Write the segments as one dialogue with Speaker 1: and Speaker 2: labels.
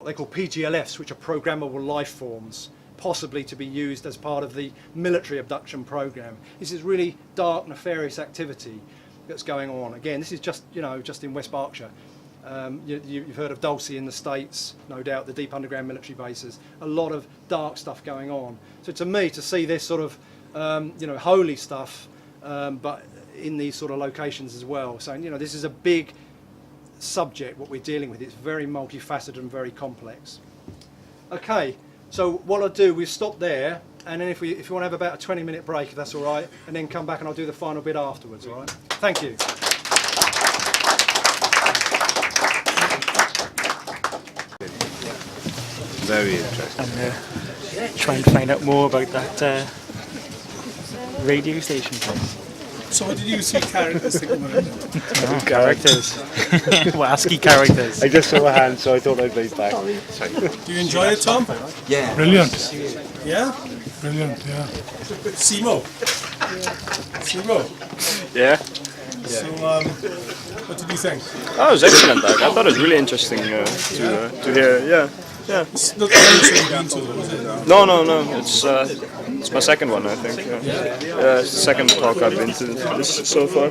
Speaker 1: they call PGLFs, which are programmable life forms, possibly to be used as part of the military abduction program. This is really dark, nefarious activity that's going on. Again, this is just, just in West Berkshire. You've heard of Dulcie in the States, no doubt, the deep underground military bases. A lot of dark stuff going on. So to me, to see this sort of, holy stuff, but in these sort of locations as well. So, this is a big subject, what we're dealing with. It's very multifaceted and very complex. Okay, so what I'll do, we'll stop there, and then if you want to have about a 20-minute break, if that's all right, and then come back and I'll do the final bit afterwards, all right? Thank you.
Speaker 2: Very interesting.
Speaker 3: And try and find out more about that radio station place.
Speaker 4: So what did you see characters think about it?
Speaker 3: Characters. Well, ASCII characters.
Speaker 2: I just saw a hand, so I thought I'd raise back.
Speaker 4: Do you enjoy it, Tom?
Speaker 2: Yeah.
Speaker 4: Brilliant. Yeah? Brilliant, yeah. Simo? Simo?
Speaker 5: Yeah.
Speaker 4: So, what did you think?
Speaker 5: Oh, it was excellent. I thought it was really interesting to hear. Yeah.
Speaker 4: It's not the first one you've been to, though, is it?
Speaker 5: No. It's my second one, I think. Yeah, it's the second talk I've been to this so far.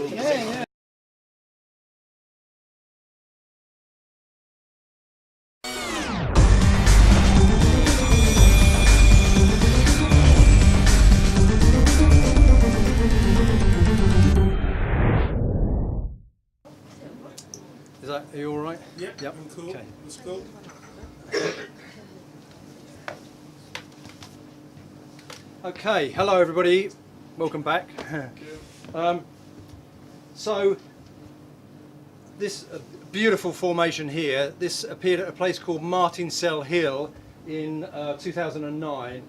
Speaker 1: Are you all right?
Speaker 4: Yep. I'm cool.
Speaker 1: Okay.
Speaker 4: Let's go.
Speaker 1: Okay, hello everybody, welcome back. So this beautiful formation here, this appeared at a place called Martinsell Hill in 2009.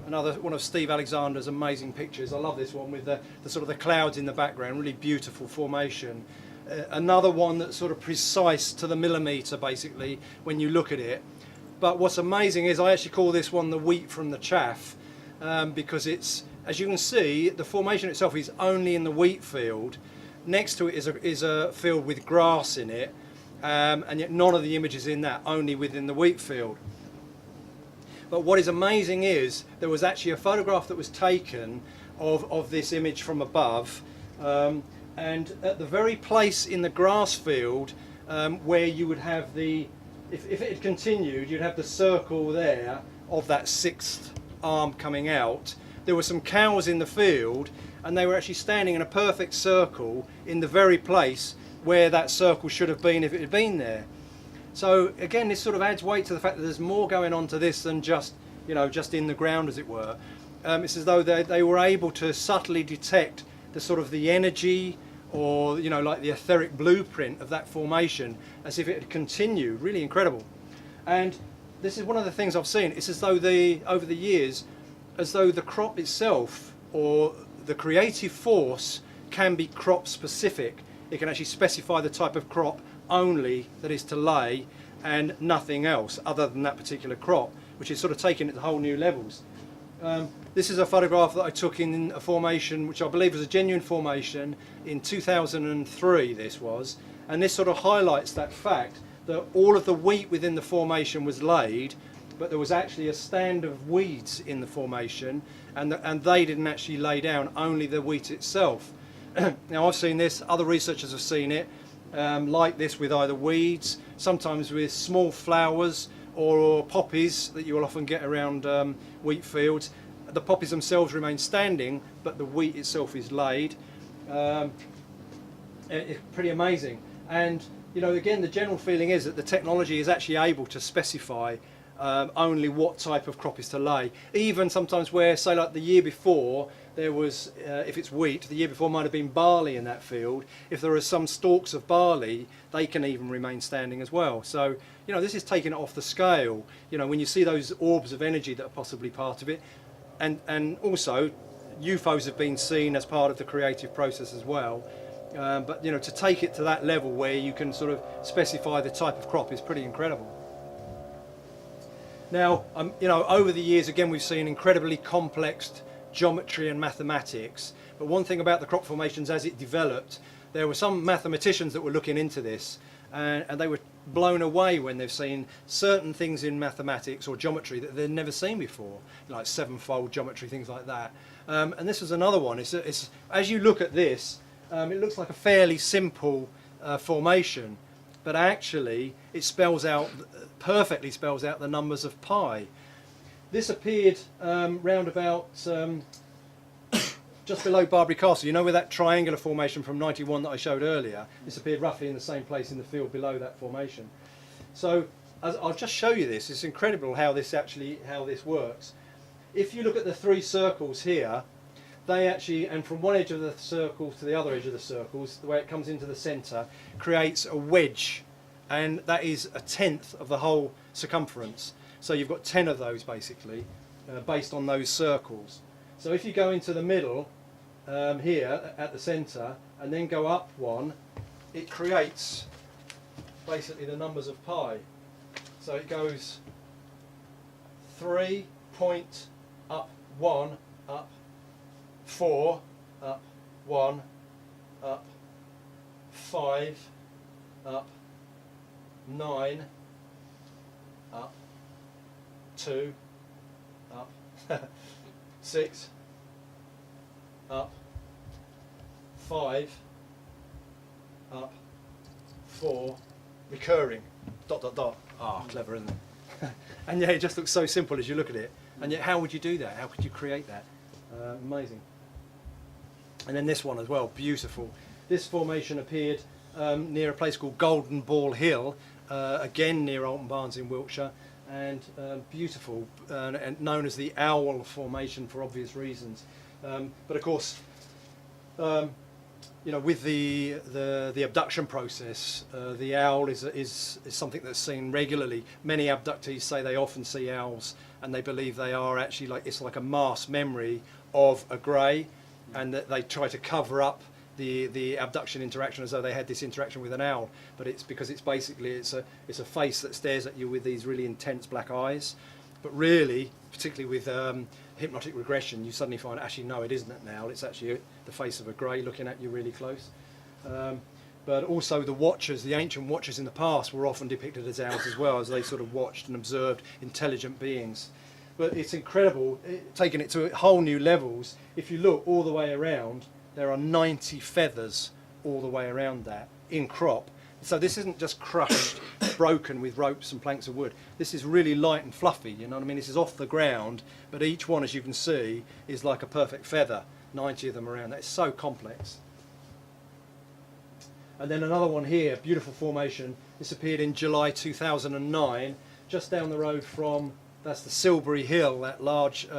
Speaker 1: Another one of Steve Alexander's amazing pictures. I love this one with the sort of the clouds in the background, really beautiful formation. Another one that's sort of precise to the millimetre basically when you look at it. But what's amazing is I actually call this one the wheat from the chaff. Because it's, as you can see, the formation itself is only in the wheat field. Next to it is a field with grass in it, and yet none of the images in that, only within the wheat field. But what is amazing is there was actually a photograph that was taken of this image from above, and at the very place in the grass field where you would have the, if it had continued, you'd have the circle there of that sixth arm coming out. There were some cows in the field and they were actually standing in a perfect circle in the very place where that circle should have been if it had been there. So again, this sort of adds weight to the fact that there's more going on to this than just, just in the ground, as it were. It's as though they were able to subtly detect the sort of the energy or, like the etheric blueprint of that formation as if it had continued. Really incredible. And this is one of the things I've seen. It's as though over the years, as though the crop itself or the creative force can be crop specific. It can actually specify the type of crop only that is to lay and nothing else other than that particular crop, which is sort of taking it to whole new levels. This is a photograph that I took in a formation which I believe was a genuine formation in 2003 this was, and this sort of highlights that fact that all of the wheat within the formation was laid, but there was actually a stand of weeds in the formation, and they didn't actually lay down, only the wheat itself. Now I've seen this, other researchers have seen it, like this with either weeds, sometimes with small flowers or poppies that you will often get around wheat fields. The poppies themselves remain standing, but the wheat itself is laid. It's pretty amazing. And again, the general feeling is that the technology is actually able to specify only what type of crop is to lay. Even sometimes where, say like the year before, there was, if it's wheat, the year before might have been barley in that field. If there are some stalks of barley, they can even remain standing as well. So, this is taking it off the scale. When you see those orbs of energy that are possibly part of it, and also UFOs have been seen as part of the creative process as well. But to take it to that level where you can sort of specify the type of crop is pretty incredible. Now, over the years, again, we've seen incredibly complex geometry and mathematics. But one thing about the crop formations as it developed, there were some mathematicians that were looking into this, and they were blown away when they've seen certain things in mathematics or geometry that they'd never seen before, like sevenfold geometry, things like that. And this was another one. It's as you look at this, it looks like a fairly simple formation, but actually it perfectly spells out the numbers of pi. This appeared round about just below Barbary Castle. You know where that triangular formation from 91 that I showed earlier? This appeared roughly in the same place in the field below that formation. So I'll just show you this. It's incredible how this works. If you look at the three circles here, they actually, and from one edge of the circle to the other edge of the circles, the way it comes into the centre, creates a wedge, and that is a tenth of the whole circumference. So you've got 10 of those basically, based on those circles. So if you go into the middle, here at the centre, and then go up one, it creates basically the numbers of pi. So it goes 3 point up 1 up 4 up 1 up 5 up 9 up 2 up 6 up 5 up 4 recurring dot dot dot. Ah, clever, isn't it? And yeah, it just looks so simple as you look at it. And yet, how would you do that? How could you create that? Amazing. And then this one as well, beautiful. This formation appeared near a place called Golden Ball Hill, again near Alton Barnes in Wiltshire, and beautiful, and known as the Owl Formation for obvious reasons. But of course, you know, with the abduction process, the owl is something that's seen regularly. Many abductees say they often see owls, and they believe they are actually it's like a mass memory of a grey, and that they try to cover up the abduction interaction as though they had this interaction with an owl. But it's because it's basically it's a face that stares at you with these really intense black eyes. But really, particularly with hypnotic regression, you suddenly find actually no, it isn't an owl. It's actually the face of a grey looking at you really close. But also the watchers, the ancient watchers in the past, were often depicted as owls as well, as they sort of watched and observed intelligent beings. But it's incredible, taking it to whole new levels. If you look all the way around, there are 90 feathers all the way around that in crop. So this isn't just crushed, broken with ropes and planks of wood. This is really light and fluffy, you know what I mean? This is off the ground, but each one, as you can see, is like a perfect feather. 90 of them around. That's so complex. And then another one here, beautiful formation. This appeared in July 2009, just down the road from, that's the Silbury Hill, that large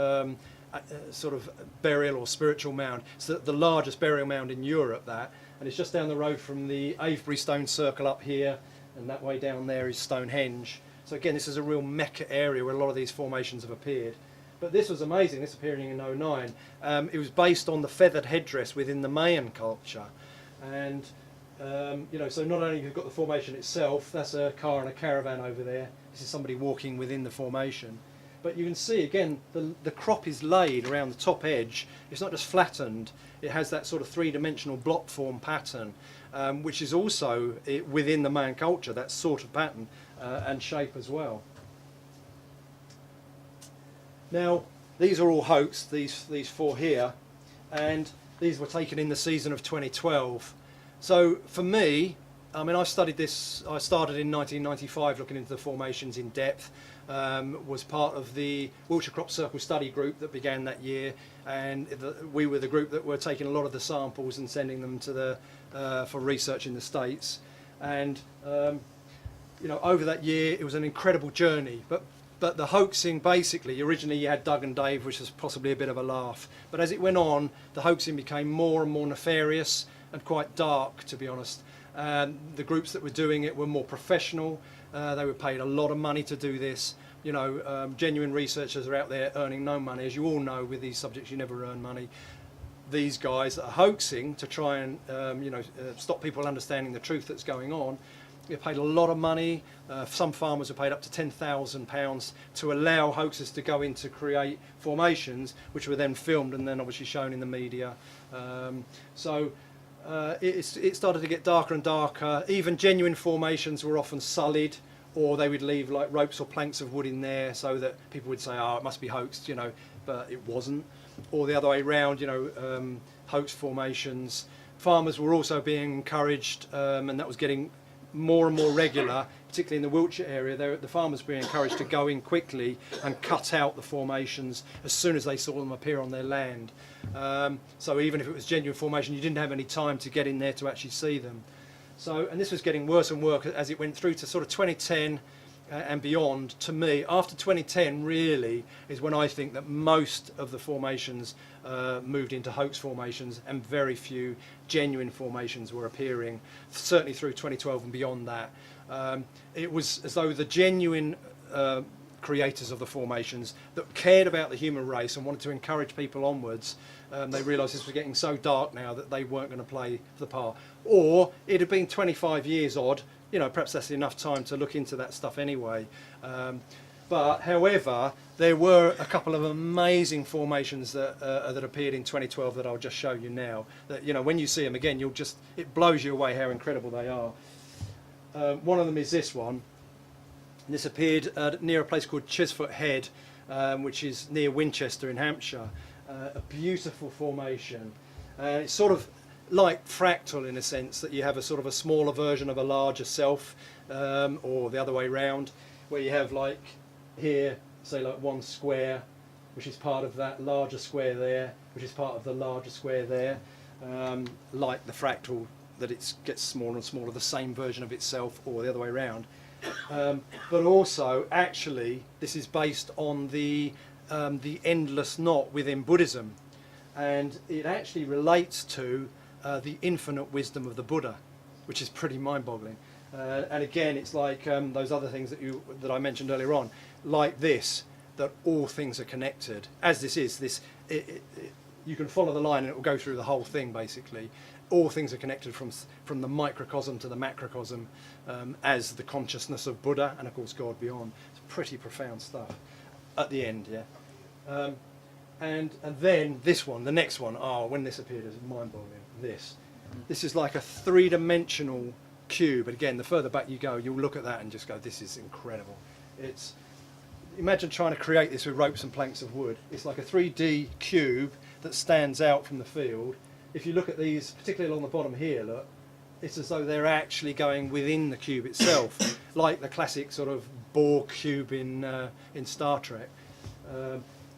Speaker 1: sort of burial or spiritual mound. It's the largest burial mound in Europe, that. And it's just down the road from the Avebury Stone Circle up here, and that way down there is Stonehenge. So again, this is a real mecca area where a lot of these formations have appeared. But this was amazing, this appearing in 09. It was based on the feathered headdress within the Mayan culture. And, you know, so not only have you got the formation itself, that's a car and a caravan over there. This is somebody walking within the formation. But you can see, again, the crop is laid around the top edge. It's not just flattened. It has that sort of three-dimensional block form pattern, which is also within the Mayan culture, that sort of pattern and shape as well. Now, these are all hoax, these four here, and these were taken in the season of 2012. So for me, I mean, I studied this, I started in 1995 looking into the formations in depth, was part of the Wiltshire Crop Circle study group that began that year, and we were the group that were taking a lot of the samples and sending them to for research in the States. And you know, over that year it was an incredible journey, but the hoaxing, basically, originally you had Doug and Dave, which was possibly a bit of a laugh, but as it went on, the hoaxing became more and more nefarious and quite dark, to be honest. The groups that were doing it were more professional. They were paid a lot of money to do this. You know, genuine researchers are out there earning no money. As you all know, with these subjects you never earn money. These guys that are hoaxing to try and you know, stop people understanding the truth that's going on, they're paid a lot of money. Some farmers are paid up to £10,000 to allow hoaxers to go in to create formations, which were then filmed and then obviously shown in the media. So it started to get darker and darker. Even genuine formations were often sullied, or they would leave like ropes or planks of wood in there so that people would say, oh, it must be hoaxed, you know, but it wasn't. Or the other way around, you know, hoax formations. Farmers were also being encouraged, and that was getting more and more regular, particularly in the Wiltshire area. The farmers were being encouraged to go in quickly and cut out the formations as soon as they saw them appear on their land. So even if it was genuine formation, you didn't have any time to get in there to actually see them. So, and this was getting worse and worse as it went through to sort of 2010 and beyond. To me, after 2010 really is when I think that most of the formations moved into hoax formations, and very few genuine formations were appearing, certainly through 2012 and beyond that. It was as though the genuine creators of the formations that cared about the human race and wanted to encourage people onwards, they realised this was getting so dark now that they weren't going to play the part. Or it had been 25 years odd, you know, perhaps that's enough time to look into that stuff anyway. But however, there were a couple of amazing formations that appeared in 2012 that I'll just show you now. That, you know, when you see them again, it blows you away how incredible they are. One of them is this one. This appeared near a place called Chisfoot Head, which is near Winchester in Hampshire. A beautiful formation. It's sort of like fractal in a sense, that you have a sort of a smaller version of a larger self, or the other way around, where you have like here, say like one square, which is part of that larger square there, which is part of the larger square there, like the fractal, that it gets smaller and smaller, the same version of itself, or the other way around. But also, actually, this is based on the endless knot within Buddhism, and it actually relates to the infinite wisdom of the Buddha, which is pretty mind-boggling. And again, it's like those other things that I mentioned earlier on, like this, that all things are connected. As this is, you can follow the line and it will go through the whole thing basically. All things are connected from the microcosm to the macrocosm, as the consciousness of Buddha and of course God beyond. It's pretty profound stuff at the end, yeah. And then this one, the next one, when this appeared, is mind-boggling. This is like a three-dimensional cube, but again, the further back you go, you'll look at that and just go, this is incredible. Imagine trying to create this with ropes and planks of wood. It's like a 3D cube that stands out from the field. If you look at these, particularly along the bottom here, look, it's as though they're actually going within the cube itself, like the classic sort of Bohr cube in Star Trek.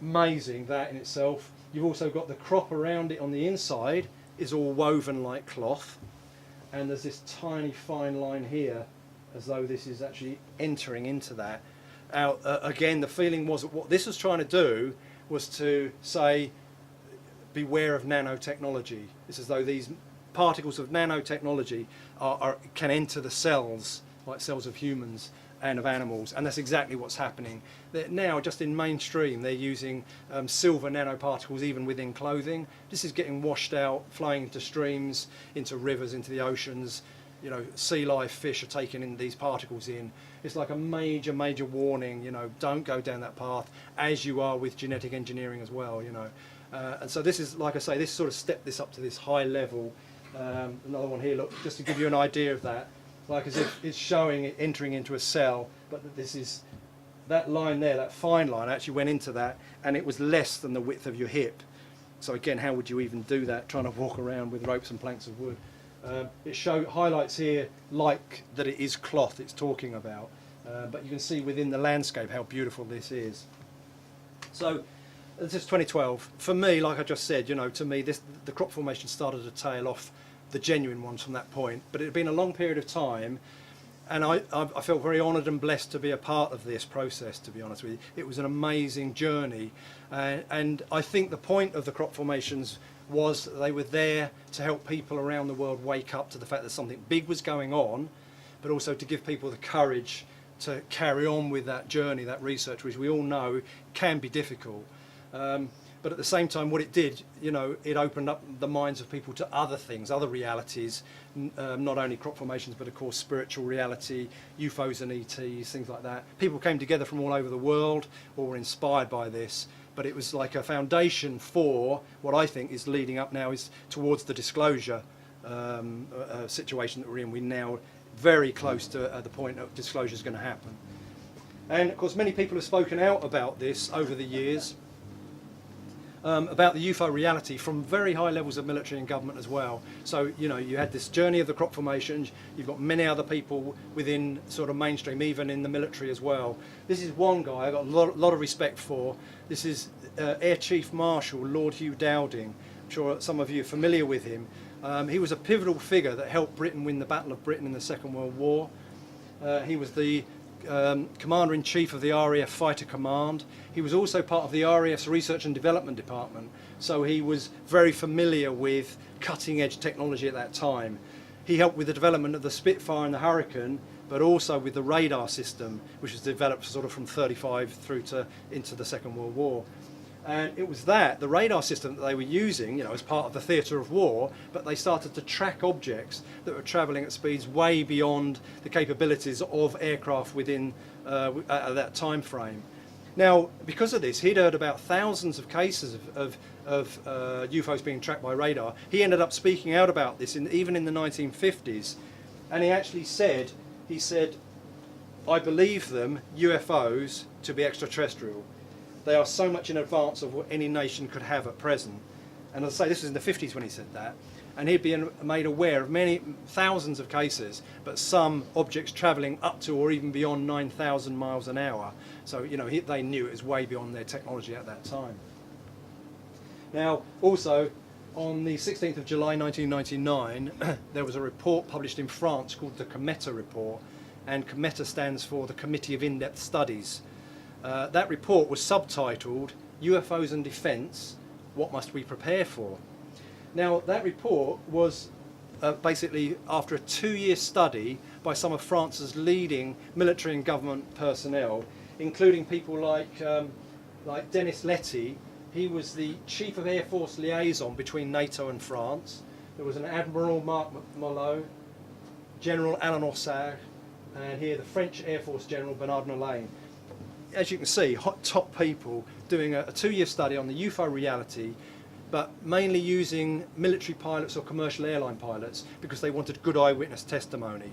Speaker 1: Amazing, that in itself. You've also got the crop around it on the inside is all woven like cloth, and there's this tiny fine line here as though this is actually entering into that. Again, the feeling was that what this was trying to do was to say, beware of nanotechnology. It's as though these particles of nanotechnology can enter the cells, like cells of humans and of animals, and that's exactly what's happening. Now, just in mainstream, they're using silver nanoparticles even within clothing. This is getting washed out, flowing into streams, into rivers, into the oceans. You know, sea life fish are taking in these particles in. It's like a major, major warning, you know, don't go down that path, as you are with genetic engineering as well, you know. And so this is, like I say, this sort of stepped this up to this high level. Another one here, look, just to give you an idea of that, like as if it's showing it entering into a cell, but this is, that line there, that fine line actually went into that, and it was less than the width of your hip. So again, how would you even do that, trying to walk around with ropes and planks of wood? It highlights here like that it is cloth it's talking about, but you can see within the landscape how beautiful this is. So this is 2012. For me, like I just said, you know, to me the crop formation started to tail off the genuine ones from that point, but it had been a long period of time, and I felt very honoured and blessed to be a part of this process, to be honest with you. It was an amazing journey, and I think the point of the crop formations was that they were there to help people around the world wake up to the fact that something big was going on, but also to give people the courage to carry on with that journey, that research, which we all know can be difficult. But at the same time, what it did, you know, it opened up the minds of people to other things, other realities, not only crop formations, but of course spiritual reality, UFOs and ETs, things like that. People came together from all over the world, or were inspired by this. But it was like a foundation for what I think is leading up now is towards the disclosure situation that we're in. We're now very close to the point of disclosure is going to happen. And of course, many people have spoken out about this over the years, about the UFO reality from very high levels of military and government as well. So, you know, you had this journey of the crop formations, you've got many other people within sort of mainstream, even in the military as well. This is one guy I've got a lot of respect for. This is Air Chief Marshal Lord Hugh Dowding. I'm sure some of you are familiar with him. He was a pivotal figure that helped Britain win the Battle of Britain in the Second World War. He was the Commander-in-Chief of the RAF Fighter Command. He was also part of the RAF's Research and Development Department, so he was very familiar with cutting-edge technology at that time. He helped with the development of the Spitfire and the Hurricane, but also with the radar system, which was developed sort of from 35 through to into the Second World War. And it was the radar system that they were using, you know, as part of the theatre of war, but they started to track objects that were travelling at speeds way beyond the capabilities of aircraft within at that time frame. Now, because of this, he'd heard about thousands of cases of UFOs being tracked by radar. He ended up speaking out about this even in the 1950s, and he actually said, "I believe them, UFOs, to be extraterrestrial. They are so much in advance of what any nation could have at present." And as I say, this was in the 50s when he said that. And he'd been made aware of many thousands of cases, but some objects travelling up to or even beyond 9,000 miles an hour. So, you know, they knew it was way beyond their technology at that time. Now, also, on the 16th of July 1999, there was a report published in France called the Cometa Report. And Cometa stands for the Committee of In-Depth Studies. That report was subtitled UFOs and Defence, What Must We Prepare For? Now, that report was basically after a 2-year study by some of France's leading military and government personnel, including people like Denis Letty. He was the Chief of Air Force Liaison between NATO and France. There was an Admiral Marc Molot, General Alain Ossard, and here the French Air Force General Bernard Nolain. As you can see, top people doing a 2-year study on the UFO reality, but mainly using military pilots or commercial airline pilots because they wanted good eyewitness testimony.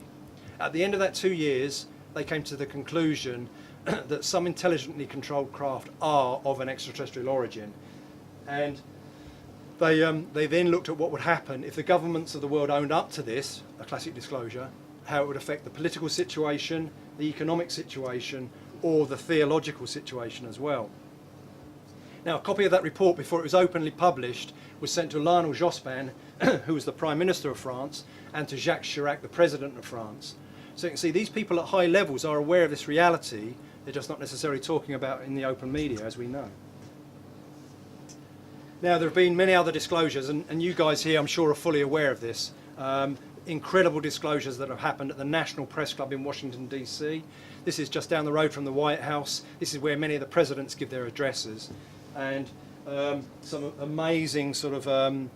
Speaker 1: At the end of that 2 years, they came to the conclusion that some intelligently controlled craft are of an extraterrestrial origin. And they then looked at what would happen if the governments of the world owned up to this, a classic disclosure, how it would affect the political situation, the economic situation, or the theological situation as well. Now, a copy of that report, before it was openly published, was sent to Lionel Jospin, who was the Prime Minister of France, and to Jacques Chirac, the President of France. So you can see these people at high levels are aware of this reality. They're just not necessarily talking about it in the open media, as we know. Now, there have been many other disclosures, and you guys here, I'm sure, are fully aware of this. Incredible disclosures that have happened at the National Press Club in Washington, D.C. This is just down the road from the White House. This is where many of the presidents give their addresses. And some amazing sort of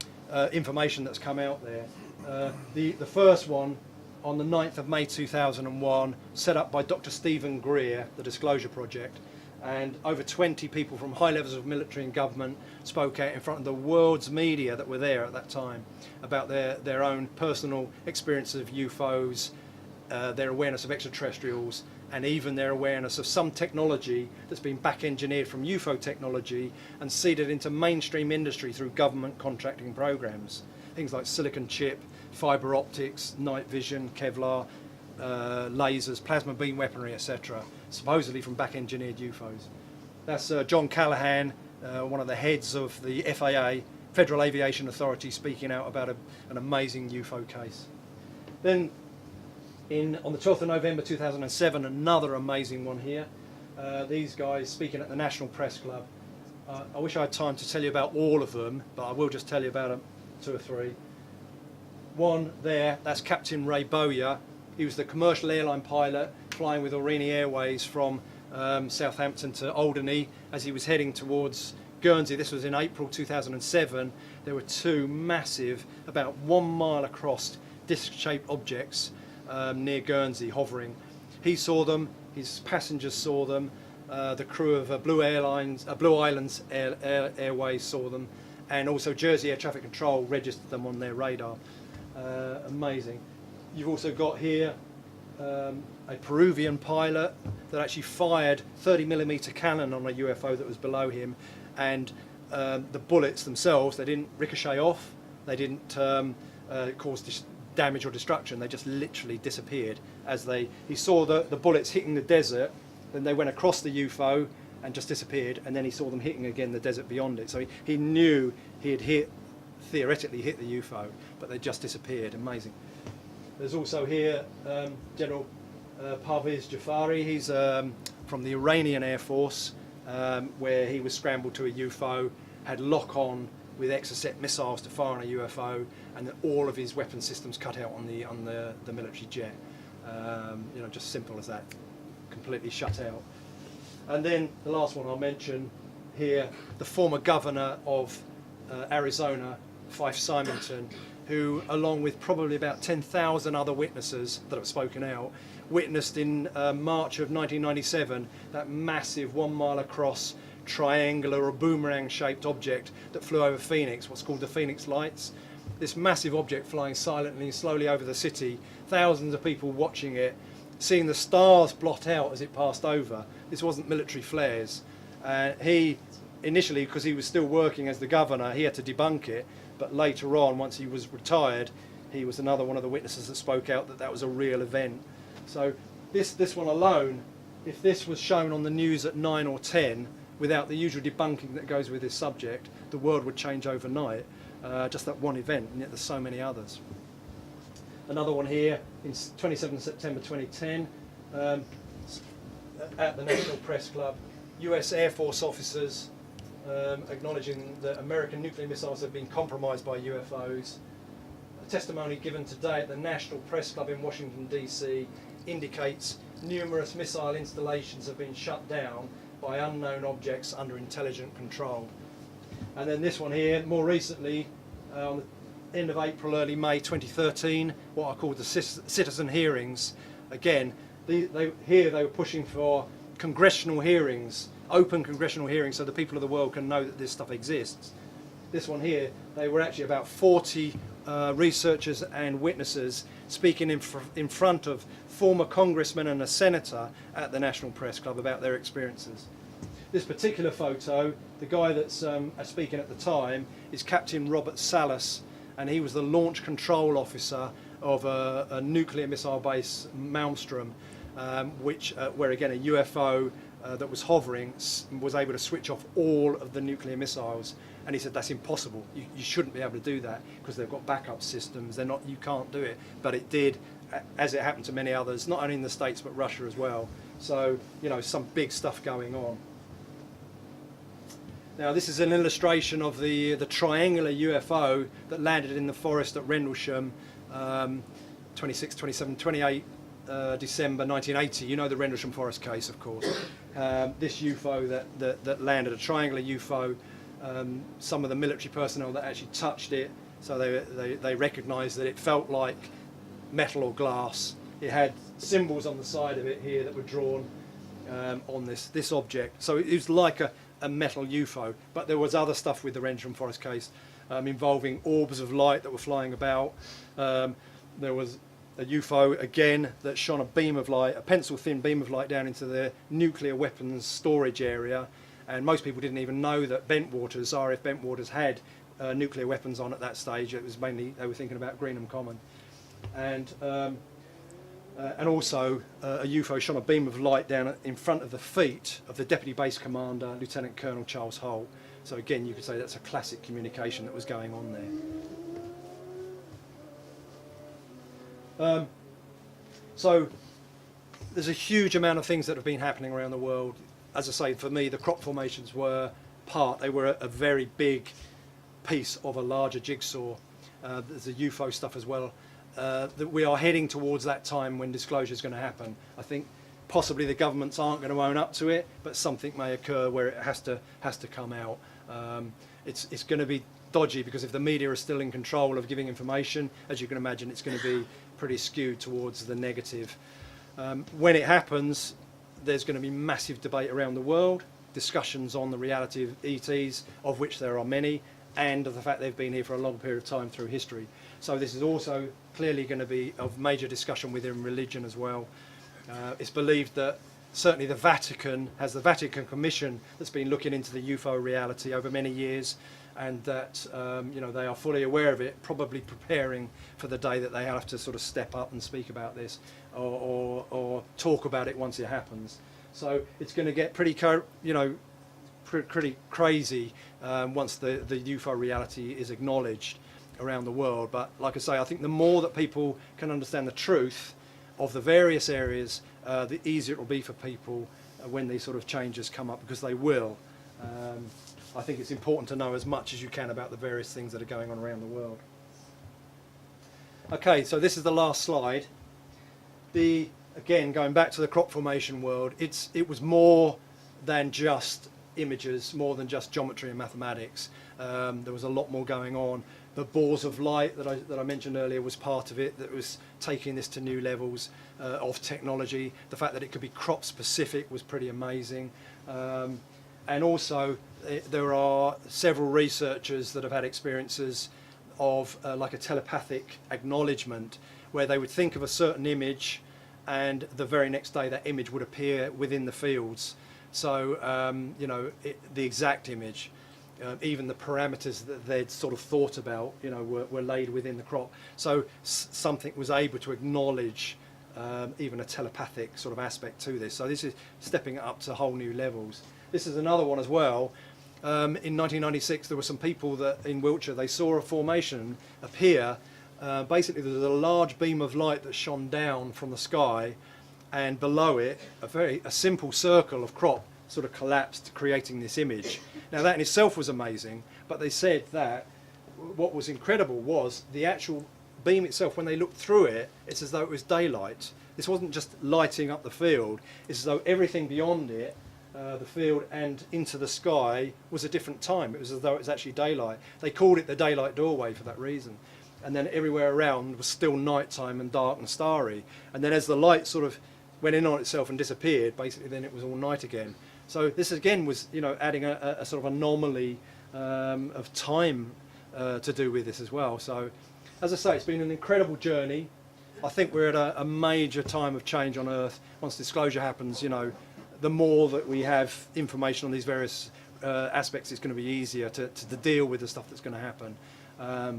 Speaker 1: information that's come out there. The first one on the 9th of May 2001, set up by Dr. Stephen Greer, the Disclosure Project, and over 20 people from high levels of military and government spoke out in front of the world's media that were there at that time about their own personal experience of UFOs, their awareness of extraterrestrials, and even their awareness of some technology that's been back-engineered from UFO technology and seeded into mainstream industry through government contracting programs. Things like silicon chip, fibre optics, night vision, Kevlar, lasers, plasma beam weaponry, etc., supposedly from back-engineered UFOs. That's John Callahan, one of the heads of the FAA, Federal Aviation Authority, speaking out about an amazing UFO case. Then, on the 12th of November 2007, another amazing one here. These guys speaking at the National Press Club. I wish I had time to tell you about all of them, but I will just tell you about 2 or 3. One there, that's Captain Ray Bowyer. He was the commercial airline pilot flying with Aurigny Airways from Southampton to Alderney as he was heading towards Guernsey. This was in April 2007. There were 2 massive, about 1 mile across, disc-shaped objects near Guernsey hovering. He saw them, his passengers saw them, the crew of Blue Islands Airways saw them, and also Jersey Air Traffic Control registered them on their radar. Amazing. You've also got here a Peruvian pilot that actually fired 30mm cannon on a UFO that was below him, and the bullets themselves, they didn't ricochet off, they didn't cause damage or destruction, they just literally disappeared as he saw the bullets hitting the desert, then they went across the UFO and just disappeared, and then he saw them hitting again the desert beyond it. So he knew he had theoretically hit the UFO, but they just disappeared. Amazing. There's also here General Parviz Jafari. He's from the Iranian Air Force, where he was scrambled to a UFO, had lock-on with Exocet missiles to fire on a UFO, and then all of his weapon systems cut out on the military jet. You know, just simple as that, completely shut out. And then the last one I'll mention here, the former governor of Arizona, Fife Symington, who, along with probably about 10,000 other witnesses that have spoken out, witnessed in March of 1997 that massive 1 mile across triangular or boomerang-shaped object that flew over Phoenix, what's called the Phoenix Lights. This massive object flying silently and slowly over the city, thousands of people watching it, seeing the stars blot out as it passed over. This wasn't military flares. He, initially, because he was still working as the governor, he had to debunk it, but later on, once he was retired, he was another one of the witnesses that spoke out that that was a real event. So this one alone, if this was shown on the news at 9 or 10, without the usual debunking that goes with this subject, the world would change overnight. Just that one event, and yet there's so many others. Another one here, in 27 September 2010, at the National Press Club, US Air Force officers acknowledging that American nuclear missiles have been compromised by UFOs. A testimony given today at the National Press Club in Washington, D.C. indicates numerous missile installations have been shut down by unknown objects under intelligent control. And then this one here, more recently, on the end of April, early May 2013, what are called the citizen hearings. Again, they were pushing for congressional hearings, open congressional hearings, so the people of the world can know that this stuff exists. This one here, they were actually about 40 researchers and witnesses speaking in front of former congressmen and a senator at the National Press Club about their experiences. This particular photo, the guy that's speaking at the time is Captain Robert Salas, and he was the launch control officer of a nuclear missile base, Malmstrom, where again a UFO that was hovering was able to switch off all of the nuclear missiles. And he said that's impossible. You shouldn't be able to do that because they've got backup systems. You can't do it. But it did, as it happened to many others, not only in the States but Russia as well. So, you know, some big stuff going on. Now this is an illustration of the triangular UFO that landed in the forest at Rendlesham, 26, 27, 28 December 1980. You know the Rendlesham Forest case, of course. This UFO that landed, a triangular UFO, some of the military personnel that actually touched it, so they recognised that it felt like metal or glass. It had symbols on the side of it here that were drawn on this object. So it was like a metal UFO, but there was other stuff with the Rendlesham Forest case involving orbs of light that were flying about. There was a UFO again that shone a beam of light, a pencil-thin beam of light down into the nuclear weapons storage area, and most people didn't even know that Bentwaters, RAF Bentwaters, had nuclear weapons on at that stage. It was mainly they were thinking about Greenham Common, and also a UFO shone a beam of light down in front of the feet of the Deputy Base Commander, Lieutenant Colonel Charles Holt. So again, you could say that's a classic communication that was going on there. So there's a huge amount of things that have been happening around the world. As I say, for me, the crop formations were they were a very big piece of a larger jigsaw. There's the UFO stuff as well. That we are heading towards that time when disclosure is going to happen. I think possibly the governments aren't going to own up to it, but something may occur where it has to come out. It's going to be dodgy because if the media are still in control of giving information, as you can imagine, it's going to be pretty skewed towards the negative. When it happens, there's going to be massive debate around the world, discussions on the reality of ETs, of which there are many, and of the fact they've been here for a long period of time through history. So this is also clearly going to be of major discussion within religion as well. It's believed that certainly the Vatican has the Vatican Commission that's been looking into the UFO reality over many years, and that they are fully aware of it, probably preparing for the day that they have to sort of step up and speak about this or talk about it once it happens. So it's going to get pretty crazy once the UFO reality is acknowledged around the world. But like I say, I think the more that people can understand the truth of the various areas, the easier it will be for people when these sort of changes come up, because they will. I think it's important to know as much as you can about the various things that are going on around the world. Okay, so this is the last slide. Again, going back to the crop formation world, it was more than just images, more than just geometry and mathematics. There was a lot more going on. The bores of light that I mentioned earlier was part of it, that was taking this to new levels of technology. The fact that it could be crop specific was pretty amazing. And also there are several researchers that have had experiences of like a telepathic acknowledgement, where they would think of a certain image and the very next day that image would appear within the fields. So the exact image, even the parameters that they'd sort of thought about, were laid within the crop. So something was able to acknowledge even a telepathic sort of aspect to this. So this is stepping it up to whole new levels. This is another one as well. In 1996, there were some people that in Wiltshire, they saw a formation appear. Basically, there was a large beam of light that shone down from the sky, and below it, a simple circle of crop sort of collapsed, creating this image. Now, that in itself was amazing, but they said that what was incredible was the actual beam itself. When they looked through it, it's as though it was daylight. This wasn't just lighting up the field. It's as though everything beyond it, the field and into the sky, was a different time. It was as though it was actually daylight. They called it the daylight doorway for that reason. And then everywhere around was still nighttime and dark and starry. And then as the light sort of went in on itself and disappeared, basically then it was all night again. So this again was, adding a sort of anomaly of time to do with this as well. So as I say, it's been an incredible journey. I think we're at a major time of change on Earth. Once disclosure happens, the more that we have information on these various aspects, it's going to be easier to deal with the stuff that's going to happen.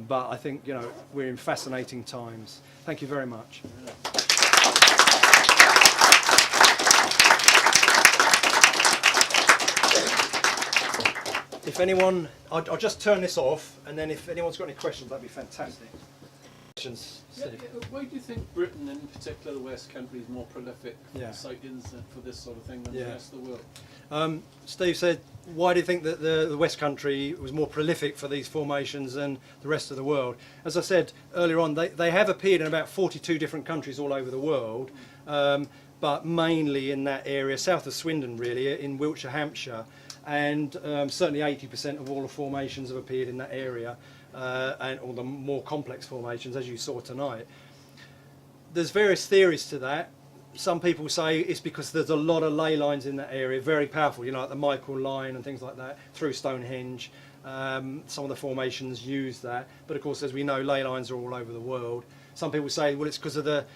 Speaker 1: But I think, we're in fascinating times. Thank you very much. If anyone, I'll just turn this off, and then if anyone's got any questions, that'd be fantastic. Questions, Steve?
Speaker 4: Why do you think Britain, in particular the West Country, is more prolific for sightings for this sort of thing than the rest of the world?
Speaker 1: Steve said, why do you think that the West Country was more prolific for these formations than the rest of the world? As I said earlier on, they have appeared in about 42 different countries all over the world, but mainly in that area, south of Swindon really, in Wiltshire, Hampshire, and certainly 80% of all the formations have appeared in that area, and all the more complex formations, as you saw tonight. There's various theories to that. Some people say it's because there's a lot of ley lines in that area, very powerful, like the Michael line and things like that, through Stonehenge. Some of the formations use that, but of course, as we know, ley lines are all over the world. Some people say, well, it's because of the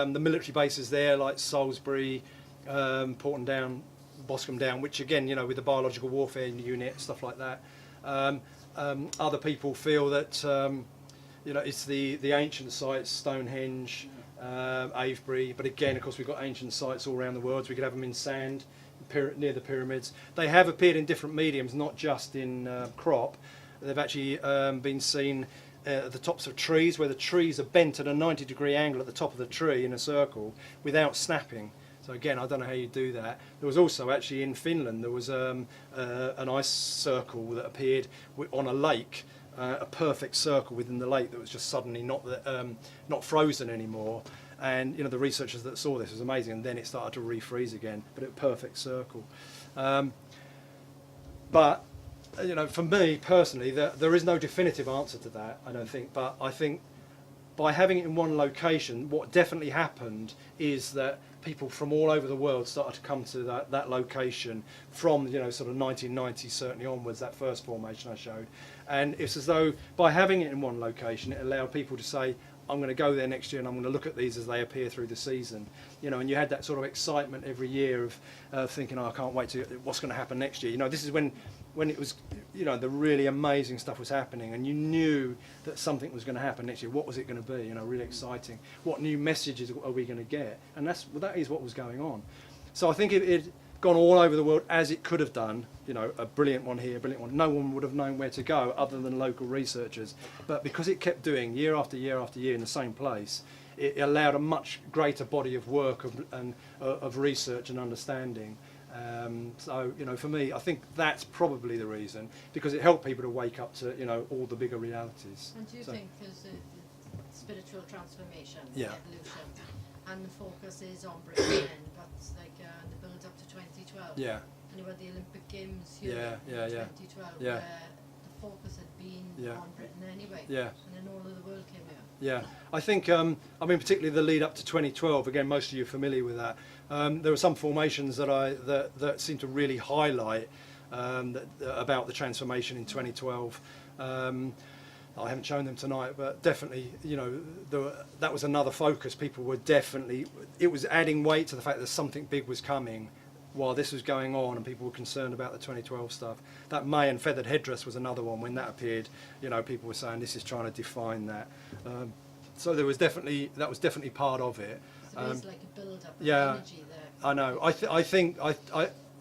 Speaker 1: military bases there, like Salisbury, Porton Down, Boscombe Down, which again, with the biological warfare unit, stuff like that. Other people feel that it's the ancient sites, Stonehenge, Avebury, but again, of course, we've got ancient sites all around the world, so we could have them in sand near the pyramids. They have appeared in different mediums, not just in crop. They've actually been seen at the tops of trees, where the trees are bent at a 90-degree angle at the top of the tree in a circle without snapping. So again, I don't know how you do that. There was also actually in Finland, there was an ice circle that appeared on a lake, a perfect circle within the lake that was just suddenly not frozen anymore. And the researchers that saw this was amazing, and then it started to refreeze again, but a perfect circle. But for me personally, there is no definitive answer to that, I don't think. But I think by having it in one location, what definitely happened is that people from all over the world started to come to that location from, you know, sort of 1990 certainly onwards, that first formation I showed. And it's as though by having it in one location, it allowed people to say, I'm going to go there next year and I'm going to look at these as they appear through the season. You know, and you had that sort of excitement every year of thinking, oh, I can't wait to what's going to happen next year. You know, this is when it was, you know, the really amazing stuff was happening, and you knew that something was going to happen next year. What was it going to be? You know, really exciting. What new messages are we going to get? And that is what was going on. So I think it had gone all over the world as it could have done. You know, a brilliant one here, a brilliant one. No one would have known where to go other than local researchers. But because it kept doing year after year after year in the same place, it allowed a much greater body of work of research and understanding. So, you know, for me, I think that's probably the reason, because it helped people to wake up to, you know, all the bigger realities.
Speaker 6: And do you think there's a spiritual transformation,
Speaker 1: Yeah.
Speaker 6: evolution, and the focus is on Britain then, but like the build up to 2012?
Speaker 1: Yeah.
Speaker 6: And you had the Olympic Games here
Speaker 1: Yeah,
Speaker 6: in
Speaker 1: yeah.
Speaker 6: 2012,
Speaker 1: Yeah.
Speaker 6: where the focus had been
Speaker 1: Yeah.
Speaker 6: on Britain anyway,
Speaker 1: Yeah.
Speaker 6: and then all of the world came here.
Speaker 1: Yeah, I think, I mean, particularly the lead up to 2012, again, most of you are familiar with that. There were some formations that seem to really highlight about the transformation in 2012. I haven't shown them tonight, but definitely, you know, that was another focus. People were definitely, it was adding weight to the fact that something big was coming while this was going on, and people were concerned about the 2012 stuff. That Mayan feathered headdress was another one. When that appeared, you know, people were saying this is trying to define that. So that was definitely part of it.
Speaker 6: So there's like a build up of
Speaker 1: yeah,
Speaker 6: energy there.
Speaker 1: I know. I think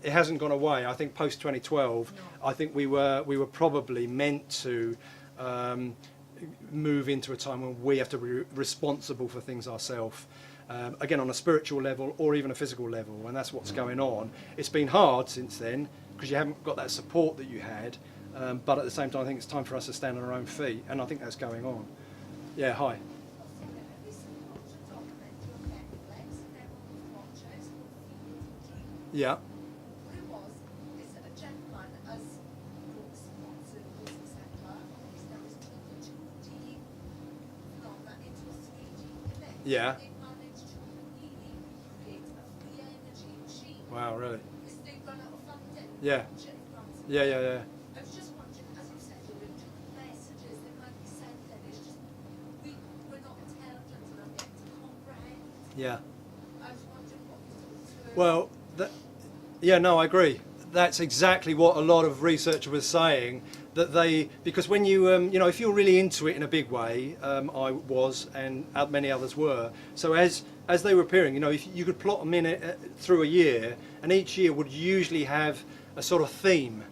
Speaker 1: it hasn't gone away. I think post 2012,
Speaker 6: No.
Speaker 1: I think we were probably meant to move into a time when we have to be responsible for things ourselves. Again, on a spiritual level or even a physical level, and that's what's going on. It's been hard since then because you haven't got that support that you had, but at the same time I think it's time for us to stand on our own feet, and I think that's going on. Yeah, hi. Yeah. Yeah. Wow, really? Yeah. Yeah, yeah, yeah.
Speaker 7: I was just wondering, as you said, there are different messages that might be sent that it's just, we're not intelligent enough yet to comprehend.
Speaker 1: Yeah.
Speaker 7: I was wondering what was sort of
Speaker 1: Well, yeah, no, I agree. That's exactly what a lot of researchers were saying, that because when you, you know, if you're really into it in a big way, I was, and many others were, so as they were appearing, you know, if you could plot them in through a year, and each year would usually have a sort of theme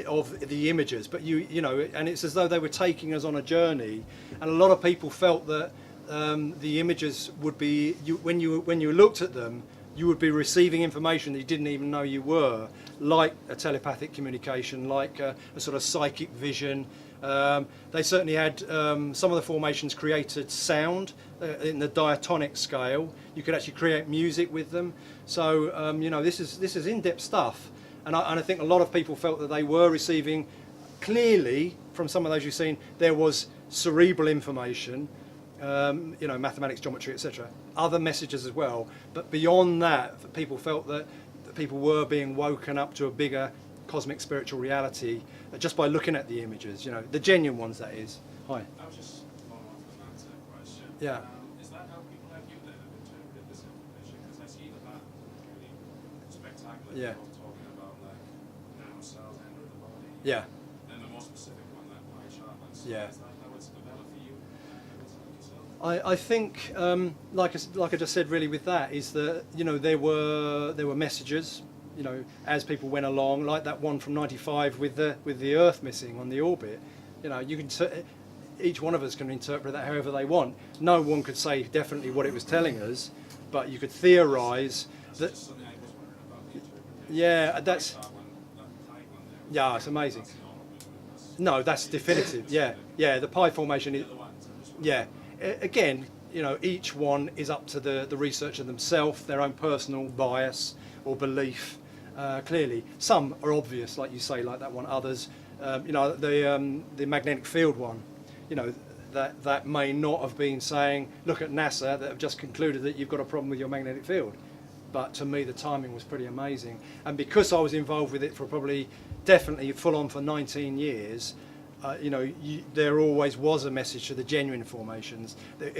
Speaker 1: of the images, but you know, and it's as though they were taking us on a journey, and a lot of people felt that the images would be, when you looked at them, you would be receiving information that you didn't even know you were, like a telepathic communication, like a sort of psychic vision. They certainly had, some of the formations created sound in the diatonic scale. You could actually create music with them. So, you know, this is in-depth stuff. And I think a lot of people felt that they were receiving, clearly, from some of those you've seen, there was cerebral information, you know, mathematics, geometry, etc. Other messages as well. But beyond that, people felt that people were being woken up to a bigger cosmic spiritual reality just by looking at the images, you know, the genuine ones, that is. Hi.
Speaker 8: I was just following on from that question.
Speaker 1: Yeah.
Speaker 8: Is that how people like you then have interpreted this information? Because I see that really spectacular
Speaker 1: Yeah.
Speaker 8: of talking about like nanocells enter the body.
Speaker 1: Yeah.
Speaker 8: And the more specific one, that pie chart.
Speaker 1: Yeah.
Speaker 8: Is that how it's developed for you?
Speaker 1: I think, like I just said, really with that is that, you know, there were messages, you know, as people went along, like that one from '95 with the Earth missing on the orbit. You know, you can each one of us can interpret that however they want. No one could say definitely what it was telling us, but you could theorise that.
Speaker 8: Just something I was wondering about the interpretation.
Speaker 1: Yeah, that's.
Speaker 8: That pie one there.
Speaker 1: Yeah, it's amazing.
Speaker 8: That's the only one. That's
Speaker 1: No, that's definitive. Yeah, yeah. The pi formation is.
Speaker 8: the ones. I'm just
Speaker 1: Yeah, again, you know, each one is up to the researcher themselves, their own personal bias or belief. Clearly, some are obvious, like you say, like that one. Others, you know, the magnetic field one. You know, that may not have been saying, look at NASA that have just concluded that you've got a problem with your magnetic field. But to me, the timing was pretty amazing. And because I was involved with it for probably, definitely full on for 19 years, you know, there always was a message to the genuine formations.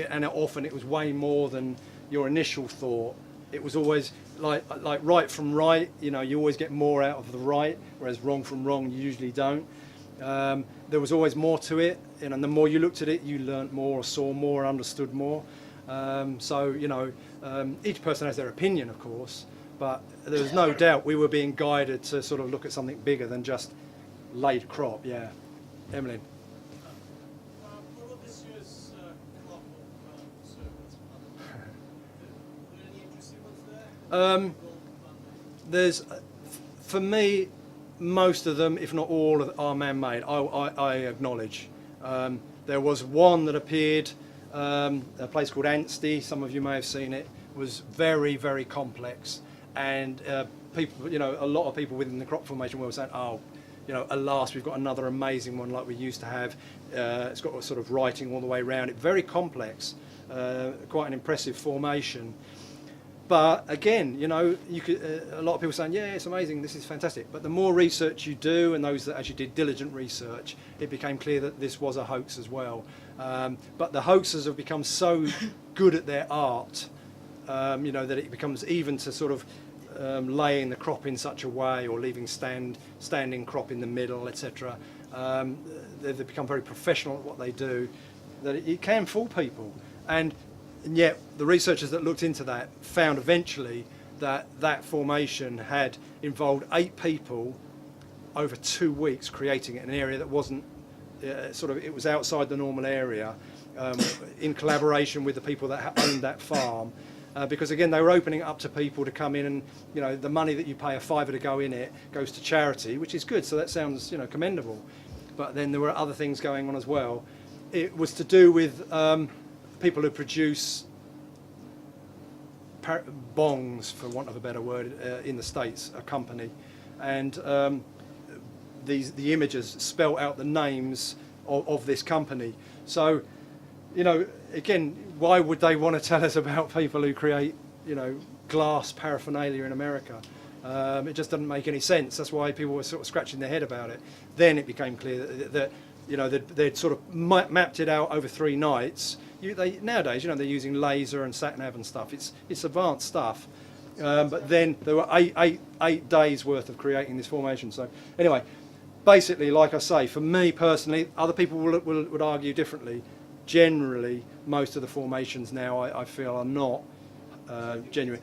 Speaker 1: And often it was way more than your initial thought. It was always like right from right, you know, you always get more out of the right, whereas wrong from wrong you usually don't. There was always more to it, and the more you looked at it, you learnt more, or saw more, understood more. So, you know, each person has their opinion, of course, but there was no doubt we were being guided to sort of look at something bigger than just laid crop. Yeah, Emily.
Speaker 8: What about this year's crop of serpents? Were there any interesting ones there?
Speaker 1: There's, for me, most of them, if not all, are man-made. I acknowledge. There was one that appeared, a place called Anstey. Some of you may have seen it. Was very, very complex, and people, you know, a lot of people within the crop formation were saying, "Oh, you know, alas, we've got another amazing one like we used to have." It's got a sort of writing all the way around it. Very complex, quite an impressive formation. But again, you know, you could, a lot of people saying, yeah, it's amazing, this is fantastic. But the more research you do, and those that actually did diligent research, it became clear that this was a hoax as well. But the hoaxers have become so good at their art, you know, that it becomes even to sort of laying the crop in such a way, or leaving standing crop in the middle, etc. They've become very professional at what they do, that it can fool people. And yet the researchers that looked into that found eventually that that formation had involved 8 people over 2 weeks creating it in an area that wasn't it was outside the normal area, in collaboration with the people that owned that farm, because again they were opening it up to people to come in, and you know, the money that you pay a £5 to go in it goes to charity, which is good, so that sounds, you know, commendable. But then there were other things going on as well. It was to do with people who produce bongs, for want of a better word, in the States, a company, and the images spell out the names of this company. So, you know, again, why would they want to tell us about people who create, you know, glass paraphernalia in America? It just doesn't make any sense. That's why people were sort of scratching their head about it. Then it became clear that you know, they'd sort of mapped it out over 3 nights. Nowadays, you know, they're using laser and sat-nav and stuff. It's advanced stuff. But then there were eight days worth of creating this formation. So anyway, basically, like I say, for me personally, other people would argue differently. Generally, most of the formations now I feel are not genuine.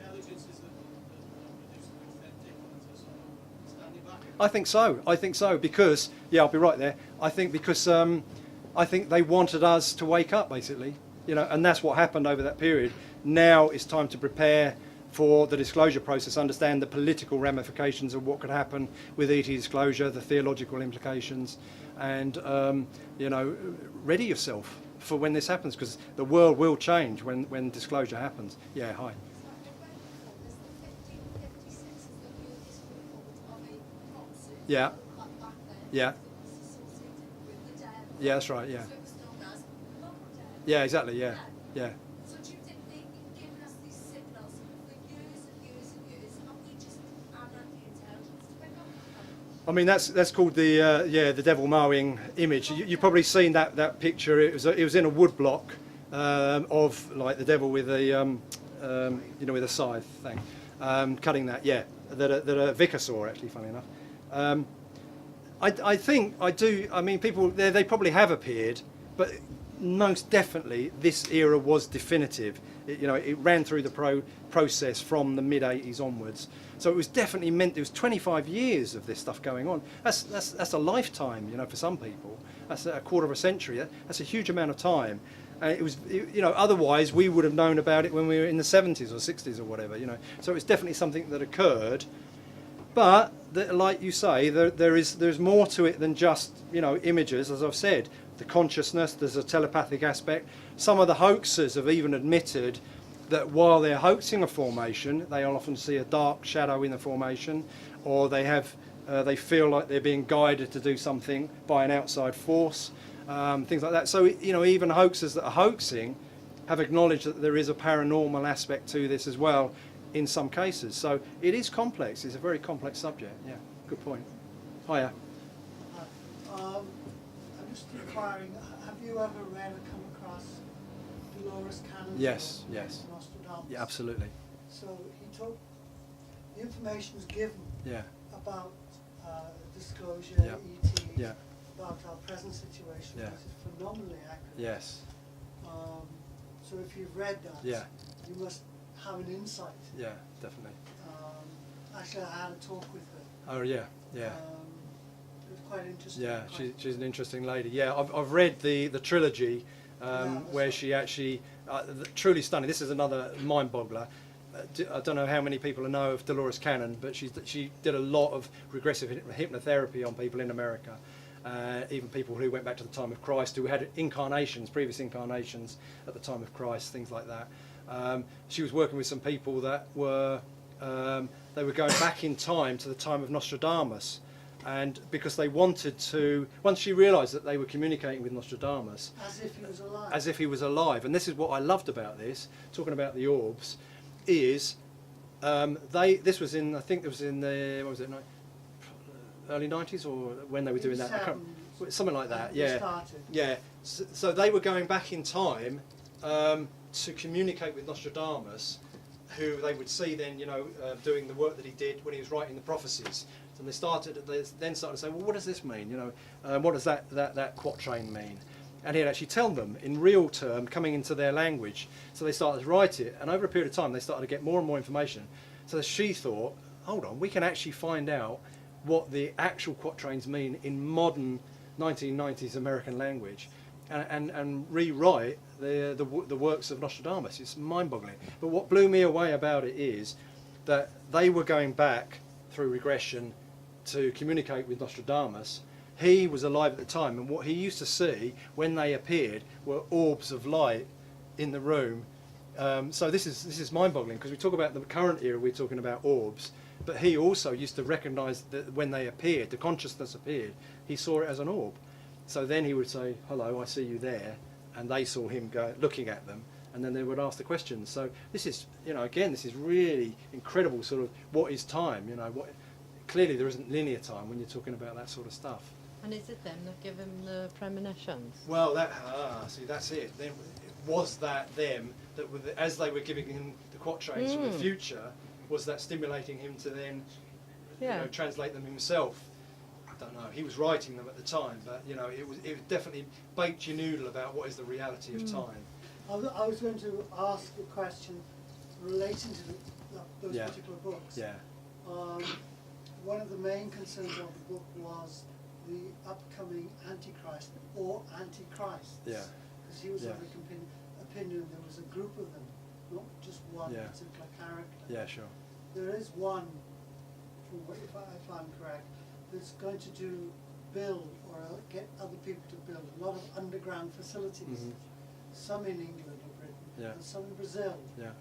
Speaker 1: I think so, because, yeah, I'll be right there. I think because I think they wanted us to wake up, basically, you know, and that's what happened over that period. Now it's time to prepare for the disclosure process, understand the political ramifications of what could happen with ET disclosure, the theological implications, and, you know, ready yourself for when this happens, because the world will change when disclosure happens. Yeah, hi. Yeah. Yeah. Yeah, that's right, yeah. Yeah, exactly, yeah. Yeah.
Speaker 7: So do you think they've given us these signals for years and years and years, and we just aren't the intelligence to pick up?
Speaker 1: I mean, that's called the devil mowing image. You've probably seen that picture. It was in a wood block of like the devil with a you know, with a scythe thing, cutting that. Yeah, that a vicar saw, actually, funny enough. I think I do. I mean, people they probably have appeared, but most definitely this era was definitive. You know, it ran through the process from the mid-80s onwards. So it was definitely meant. There was 25 years of this stuff going on. That's a lifetime, you know, for some people. That's a quarter of a century. That's a huge amount of time. It was, you know, otherwise we would have known about it when we were in the 70s or 60s or whatever, you know. So it's definitely something that occurred. But like you say, there's more to it than just, you know, images. As I've said, the consciousness. There's a telepathic aspect. Some of the hoaxers have even admitted that while they're hoaxing a formation, they'll often see a dark shadow in the formation, or they feel like they're being guided to do something by an outside force. things like that. So, you know, even hoaxers that are hoaxing have acknowledged that there is a paranormal aspect to this as well in some cases. So it is complex. It's a very complex subject. Yeah, good point. Hiya.
Speaker 8: I'm just inquiring, have you ever read or come across Dolores Cannon's
Speaker 1: Yes,
Speaker 8: book,
Speaker 1: yes.
Speaker 8: Nostradamus?
Speaker 1: Yeah, absolutely.
Speaker 8: So he took, the information was given
Speaker 1: Yeah,
Speaker 8: about disclosure,
Speaker 1: Yeah.
Speaker 8: ET,
Speaker 1: yeah,
Speaker 8: about our present situation,
Speaker 1: Yeah.
Speaker 8: which is phenomenally accurate.
Speaker 1: yes,
Speaker 8: So if you've read that,
Speaker 1: Yeah.
Speaker 8: you must have an insight.
Speaker 1: yeah, definitely.
Speaker 8: Actually, I had a talk with her.
Speaker 1: Oh, yeah, yeah.
Speaker 8: It was quite interesting.
Speaker 1: Yeah,
Speaker 8: quite-
Speaker 1: she's an interesting lady. Yeah, I've read the trilogy
Speaker 8: that's
Speaker 1: where
Speaker 8: right.
Speaker 1: she actually truly stunning. This is another mind boggler. I don't know how many people know of Dolores Cannon, but she did a lot of regressive hypnotherapy on people in America, even people who went back to the time of Christ, who had previous incarnations at the time of Christ, things like that. She was working with some people that were they were going back in time to the time of Nostradamus, and because they wanted to, once she realised that they were communicating with Nostradamus,
Speaker 8: As if he was alive.
Speaker 1: as if he was alive. And this is what I loved about this, talking about the orbs, is this was in, I think it was in the, what was it, early 90s, or when they were doing that? I can't, something like that,
Speaker 8: They
Speaker 1: yeah.
Speaker 8: started.
Speaker 1: Yeah, so they were going back in time to communicate with Nostradamus, who they would see then, you know, doing the work that he did when he was writing the prophecies. And they then started to say, well, what does this mean? You know, what does that quatrain mean? And he'd actually tell them in real term, coming into their language. So they started to write it, and over a period of time, they started to get more and more information. So she thought, hold on, we can actually find out what the actual quatrains mean in modern 1990s American language, and rewrite the works of Nostradamus. It's mind-boggling. But what blew me away about it is that they were going back through regression to communicate with Nostradamus. He was alive at the time, and what he used to see when they appeared were orbs of light in the room. So this is mind-boggling, because we talk about the current era, we're talking about orbs, but he also used to recognise that when they appeared, the consciousness appeared, he saw it as an orb. So then he would say, hello, I see you there, and they saw him looking at them, and then they would ask the questions. So this is, you know, again, this is really incredible sort of, what is time, you know, clearly there isn't linear time when you're talking about that sort of stuff.
Speaker 6: And is it them that give him the premonitions?
Speaker 1: Well, see, that's it. Then, was that them that, as they were giving him the quatrains from the future, was that stimulating him to then, you know, translate them himself? I don't know. He was writing them at the time, but you know, it was definitely baked your noodle about what is the reality of time.
Speaker 8: I was going to ask a question relating to those
Speaker 1: Yeah.
Speaker 8: particular books.
Speaker 1: Yeah,
Speaker 8: One of the main concerns of the book was the upcoming Antichrist or Antichrist.
Speaker 1: Yeah.
Speaker 8: Because he was
Speaker 1: Yeah.
Speaker 8: of the opinion there was a group of them, not just one
Speaker 1: Yeah.
Speaker 8: particular character.
Speaker 1: yeah, sure.
Speaker 8: There is one, if I'm correct, that's going to build or get other people to build a lot of underground facilities.
Speaker 1: Mhm.
Speaker 8: Some in England or Britain,
Speaker 1: Yeah.
Speaker 8: and some in Brazil.
Speaker 1: Yeah.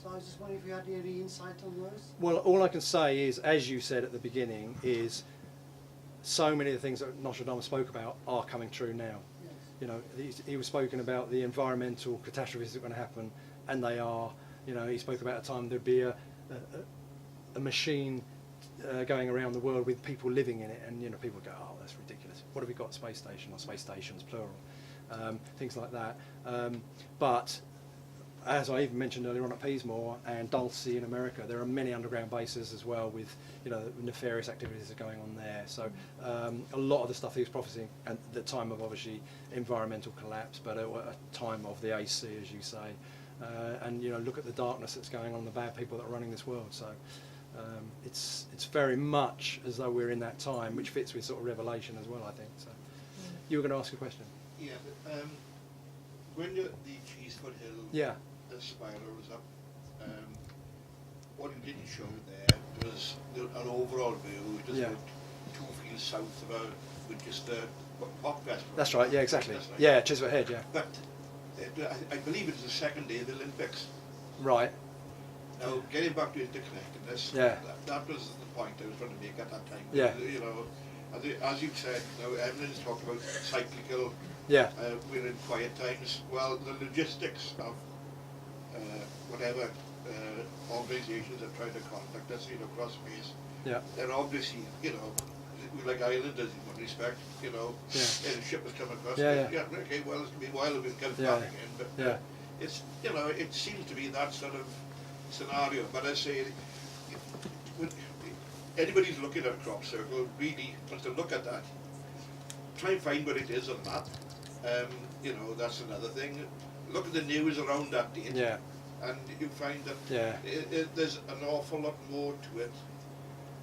Speaker 8: So I was just wondering if you had any insight on those.
Speaker 1: Well, all I can say is, as you said at the beginning, is so many of the things that Nostradamus spoke about are coming true now.
Speaker 8: Yes.
Speaker 1: You know, he was spoken about the environmental catastrophes that are going to happen, and they are. You know, he spoke about a time there'd be a machine going around the world with people living in it, and you know, people go, oh, that's ridiculous. What have we got? Space station or space stations, plural, things like that. But as I even mentioned earlier on at Peasmore and Dulce in America, there are many underground bases as well with, you know, nefarious activities that are going on there. So a lot of the stuff he was prophesying at the time of obviously environmental collapse, but at a time of the AC, as you say. And you know, look at the darkness that's going on, the bad people that are running this world. So it's very much as though we're in that time, which fits with sort of Revelation as well, I think. So you were going to ask a question?
Speaker 9: Yeah, but, when the Cheesefoot Hill
Speaker 1: Yeah.
Speaker 9: the spiral was up, what you didn't show there was an overall view, just
Speaker 1: Yeah.
Speaker 9: about 2 fields south of her, with just a pop vest.
Speaker 1: That's right. Yeah, exactly.
Speaker 9: That's right.
Speaker 1: Yeah, Chiswick Head. Yeah.
Speaker 9: But I believe it was the second day of the Olympics.
Speaker 1: Right.
Speaker 9: Now, getting back to interconnectedness,
Speaker 1: Yeah.
Speaker 9: that was the point I was trying to make at that time.
Speaker 1: Yeah.
Speaker 9: You know, as you said, everyone's talking about cyclical.
Speaker 1: Yeah.
Speaker 9: We're in quiet times. Well, the logistics of whatever organisations are trying to contact us, across space.
Speaker 1: Yeah.
Speaker 9: They're obviously, we're like islanders in one respect,
Speaker 1: Yeah.
Speaker 9: And a ship has come across.
Speaker 1: Yeah.
Speaker 9: Okay, well, it's going to be a while if it comes
Speaker 1: Yeah.
Speaker 9: back again, but
Speaker 1: Yeah.
Speaker 9: it's, it seems to be that sort of scenario. But I say, when anybody's looking at a crop circle, really wants to look at that, try and find what it is on the map. That's another thing. Look at the news around that date.
Speaker 1: Yeah.
Speaker 9: And you find that there's an awful lot more to it.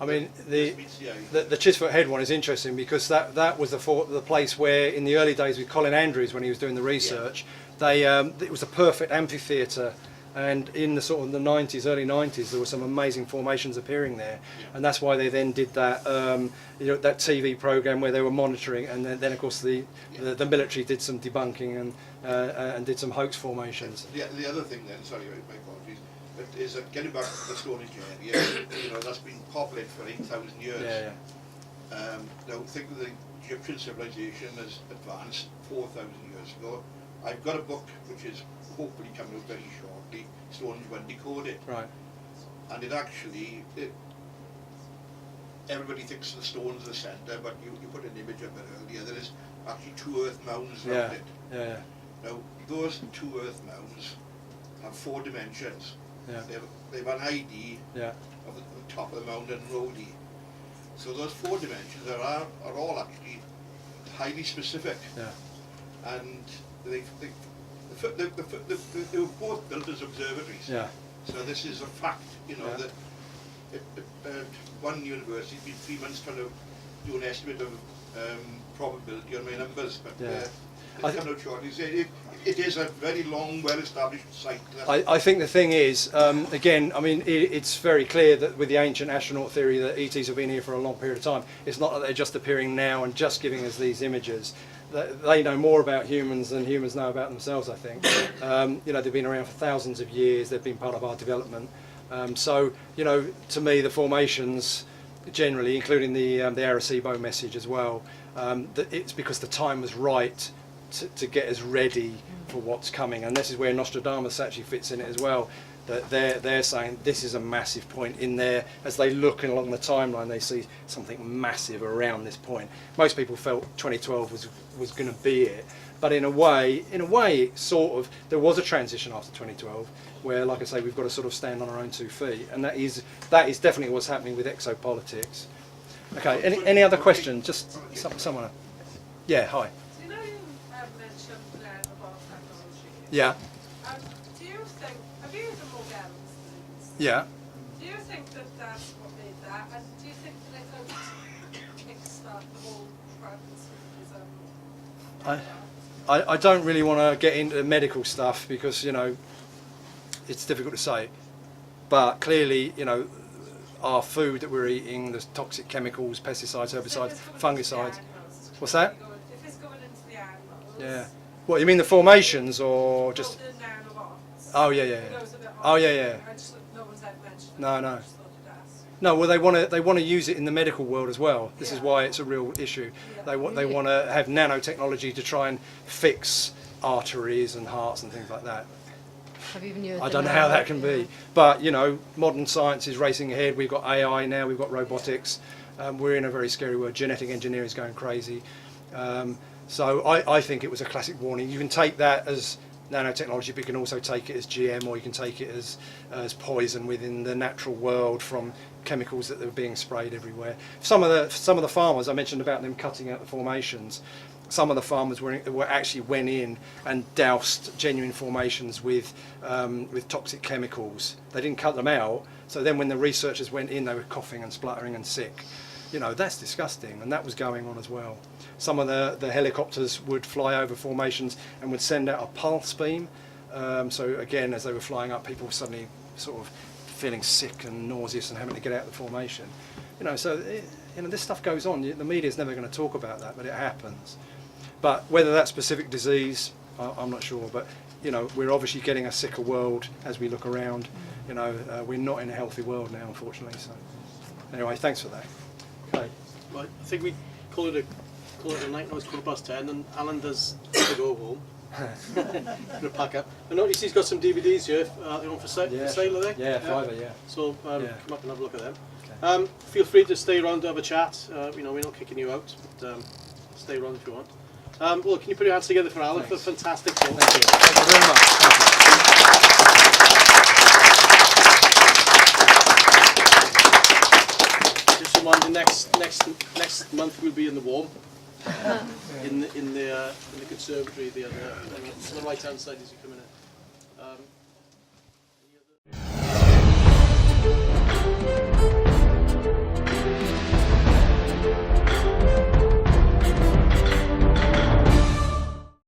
Speaker 1: I mean, the
Speaker 9: Just meets the eye.
Speaker 1: Chisfoot Head one is interesting because that was the place where, in the early days with Colin Andrews, when he was doing the research, it was a perfect amphitheatre, and in the sort of the 90s, early 90s, there were some amazing formations appearing there, and that's why they then did that that TV program where they were monitoring, and then of course the military did some debunking and did some hoax formations.
Speaker 9: The other thing then, sorry, my apologies, but is that getting back to the Stone Age area, that's been populated for 8,000 years.
Speaker 1: Yeah.
Speaker 9: Now think of the Egyptian civilization as advanced 4,000 years ago. I've got a book which is hopefully coming out very shortly, Stonehenge When Decoded.
Speaker 1: Right.
Speaker 9: And it actually, everybody thinks the stone's the centre, but you put an image up it earlier, there is actually 2 earth mounds around it.
Speaker 1: Yeah.
Speaker 9: Now, those 2 earth mounds have 4 dimensions.
Speaker 1: Yeah.
Speaker 9: They have an ID of the top of the mound and road D. So those 4 dimensions are all actually highly specific.
Speaker 1: Yeah.
Speaker 9: And they were both built as observatories.
Speaker 1: Yeah.
Speaker 9: So this is a fact, that one university has been 3 months trying to do an estimate of probability on my numbers, but it's come out shortly. It is a very long, well-established site.
Speaker 1: I think the thing is, again, I mean, it's very clear that with the ancient astronaut theory that ETs have been here for a long period of time. It's not that they're just appearing now and just giving us these images. They know more about humans than humans know about themselves, I think. They've been around for thousands of years. They've been part of our development. To me, the formations, generally, including the Arecibo message as well, that it's because the time was right to get us ready for what's coming, and this is where Nostradamus actually fits in it as well. That they're saying this is a massive point in there. As they look along the timeline, they see something massive around this point. Most people felt 2012 was going to be it, but in a way, it sort of, there was a transition after 2012 where, like I say, we've got to sort of stand on our own 2 feet, and that is definitely what's happening with exopolitics. Okay, any other questions? Just someone. Yeah, hi.
Speaker 10: So you mentioned about technology.
Speaker 1: Yeah.
Speaker 10: Do you think, have you the Morgellons disease?
Speaker 1: Yeah.
Speaker 10: Do you think that that's what made that? And do you think that it could kickstart the whole transhumanism?
Speaker 1: I don't really want to get into medical stuff because, it's difficult to say. But clearly, our food that we're eating, there's toxic chemicals, pesticides, herbicides, fungicides. What's that?
Speaker 10: If it's going into the animals.
Speaker 1: Yeah. What, you mean the formations or just?
Speaker 10: The nanobots.
Speaker 1: Oh, yeah. Oh, yeah.
Speaker 10: I just, no one's ever mentioned it.
Speaker 1: No.
Speaker 10: I just thought you'd ask.
Speaker 1: No, well, they want to use it in the medical world as well. This is why it's a real issue. They want to have nanotechnology to try and fix arteries and hearts and things like that. I don't know how that can be, but modern science is racing ahead. We've got AI now, we've got robotics. We're in a very scary world. Genetic engineering is going crazy. So I think it was a classic warning. You can take that as nanotechnology, but you can also take it as GM, or you can take it as poison within the natural world from chemicals that are being sprayed everywhere. Some of the farmers, I mentioned about them cutting out the formations. Some of the farmers were actually went in and doused genuine formations with toxic chemicals. They didn't cut them out, so then when the researchers went in, they were coughing and spluttering and sick. That's disgusting, and that was going on as well. Some of the helicopters would fly over formations and would send out a pulse beam. So again, as they were flying up, people were suddenly sort of feeling sick and nauseous and having to get out of the formation. So this stuff goes on. The media's never going to talk about that, but it happens. But whether that's specific disease, I'm not sure. But we're obviously getting a sicker world as we look around. We're not in a healthy world now, unfortunately. So anyway, thanks for that. Okay.
Speaker 4: Well, I think we call it a night now. It's 10:15, and Alan does have to go home. Gonna pack up. I notice he's got some DVDs here. They're on for sale, are they?
Speaker 1: Yeah, fiver, yeah.
Speaker 4: So
Speaker 1: Yeah.
Speaker 4: come up and have a look at them.
Speaker 1: Okay.
Speaker 4: Feel free to stay around to have a chat. You know, we're not kicking you out, but stay around if you want. Well, can you put your hands together for Alan for a fantastic talk?
Speaker 1: Thank you. Thank you very much. Thank you.
Speaker 4: Just remind you, next month we'll be in the warm. In the conservatory, on the right hand side as you come in.